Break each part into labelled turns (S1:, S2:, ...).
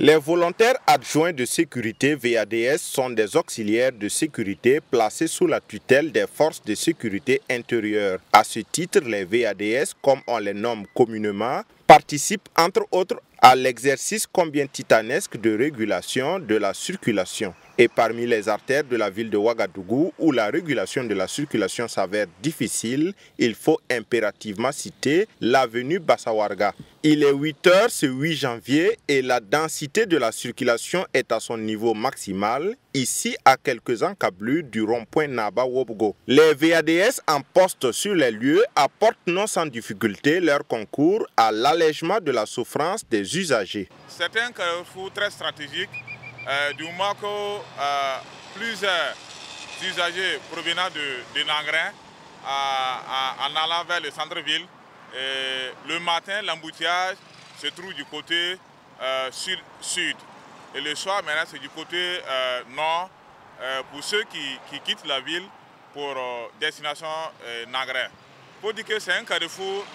S1: Les volontaires adjoints de sécurité VADS sont des auxiliaires de sécurité placés sous la tutelle des forces de sécurité intérieure. À ce titre, les VADS, comme on les nomme communément, participent entre autres à l'exercice combien titanesque de régulation de la circulation. Et parmi les artères de la ville de Ouagadougou, où la régulation de la circulation s'avère difficile, il faut impérativement citer l'avenue Bassawarga. Il est 8 h ce 8 janvier et la densité de la circulation est à son niveau maximal, ici à quelques encablures du rond-point Naba-Wobgo. Les VADS en poste sur les lieux apportent non sans difficulté leur concours à l'allègement de la souffrance des usagers.
S2: C'est un carrefour très stratégique du moment que plusieurs usagers provenant de Nangrin en allant vers le centre-ville. Le matin, l'embouteillage se trouve du côté sud. Et le soir, maintenant, c'est du côté nord pour ceux qui quittent la ville pour destination Nangrin. Pour dire que c'est un carrefour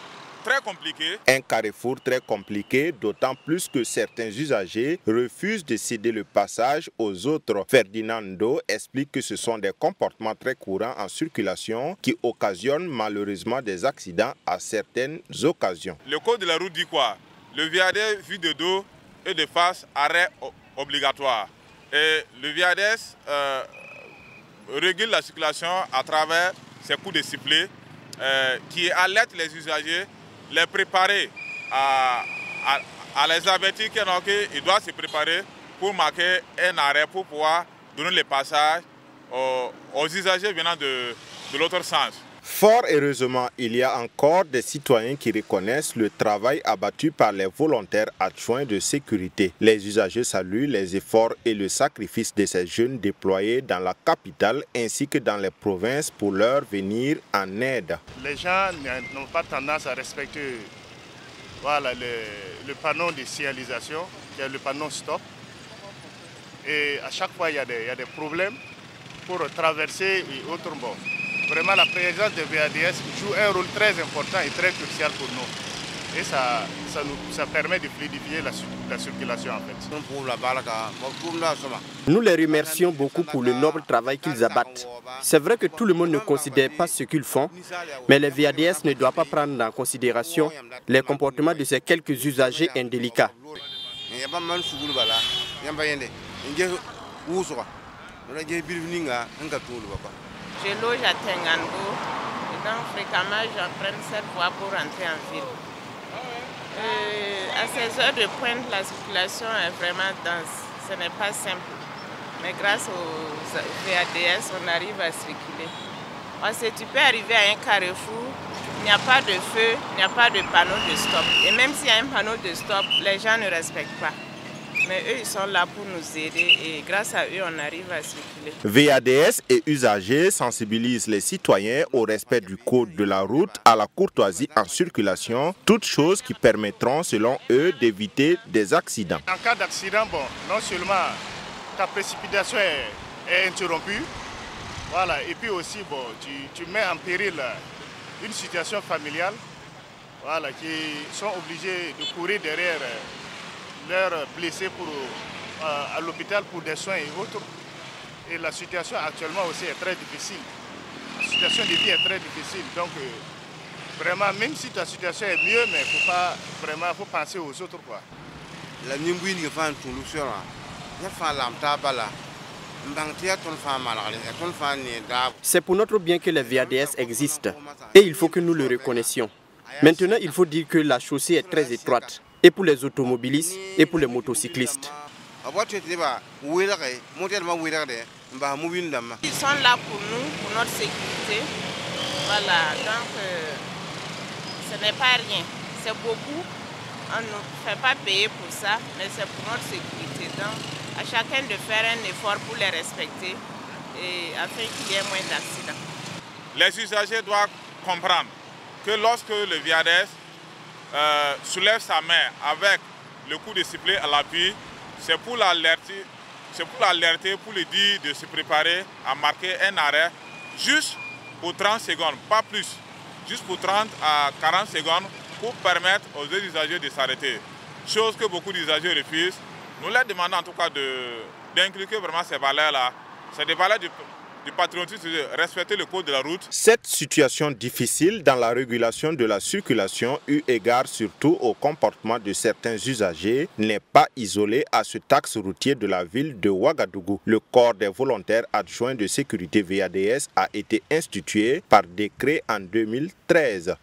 S2: très compliqué.
S1: Un carrefour très compliqué, d'autant plus que certains usagers refusent de céder le passage aux autres. Ferdinando explique que ce sont des comportements très courants en circulation qui occasionnent malheureusement des accidents à certaines occasions.
S2: Le code de la route dit quoi? Le VADS vu de dos et de face, arrêt obligatoire. Et le VADS régule la circulation à travers ses coups de sifflet qui alertent les usagers, les préparer à les avertir qu'ils doivent se préparer pour marquer un arrêt pour pouvoir donner le passage aux usagers venant de l'autre sens.
S1: Fort heureusement, il y a encore des citoyens qui reconnaissent le travail abattu par les volontaires adjoints de sécurité. Les usagers saluent les efforts et le sacrifice de ces jeunes déployés dans la capitale ainsi que dans les provinces pour leur venir en aide.
S3: Les gens n'ont pas tendance à respecter le panneau de signalisation, qui est le panneau stop. Et à chaque fois, il y a des problèmes pour traverser et autres bords. Vraiment, la présence de VADS joue un rôle très important et très crucial pour nous. Et ça permet de fluidifier la circulation en fait.
S4: Nous les remercions beaucoup pour le noble travail qu'ils abattent. C'est vrai que tout le monde ne considère pas ce qu'ils font, mais les VADS ne doivent pas prendre en considération les comportements de ces quelques usagers indélicats.
S5: Je loge à Tengango et donc fréquemment j'emprunte cette voie pour rentrer en ville. À ces heures de pointe, la circulation est vraiment dense. Ce n'est pas simple. Mais grâce aux VADS, on arrive à circuler. Parce que tu peux arriver à un carrefour, il n'y a pas de feu, il n'y a pas de panneau de stop. Et même s'il y a un panneau de stop, les gens ne respectent pas. Mais eux, ils sont là pour nous aider et grâce à eux, on arrive à circuler.
S1: VADS et usagers sensibilisent les citoyens au respect du code de la route, à la courtoisie en circulation, toutes choses qui permettront, selon eux, d'éviter des accidents.
S3: En cas d'accident, non seulement ta précipitation est interrompue, et puis aussi tu mets en péril une situation familiale, qui sont obligés de courir derrière leurs blessés à l'hôpital pour des soins et autres. Et la situation actuellement aussi est très difficile. La situation de vie est très difficile. Donc vraiment, même si ta situation est mieux, mais il faut penser aux autres.
S4: C'est pour notre bien que les VADS existent et il faut que nous le reconnaissions. Maintenant, il faut dire que la chaussée est très étroite. Et pour les automobilistes et pour les motocyclistes.
S5: Ils sont là pour nous, pour notre sécurité. Voilà, donc ce n'est pas rien. C'est beaucoup. On ne fait pas payer pour ça, mais c'est pour notre sécurité. Donc à chacun de faire un effort pour les respecter et afin qu'il y ait moins d'accidents.
S2: Les usagers doivent comprendre que lorsque le VADS soulève sa main avec le coup de sifflet à l'appui, c'est pour l'alerter, pour lui dire de se préparer à marquer un arrêt juste pour 30 secondes, pas plus, juste pour 30 à 40 secondes pour permettre aux usagers de s'arrêter. Chose que beaucoup d'usagers refusent Nous leur demandons en tout cas d'inculquer vraiment ces valeurs-là. C'est des valeurs du patriotisme, de respecter le code de la route.
S1: Cette situation difficile dans la régulation de la circulation, eu égard surtout au comportement de certains usagers, n'est pas isolée à ce axe routier de la ville de Ouagadougou. Le corps des volontaires adjoints de sécurité VADS a été institué par décret en 2013.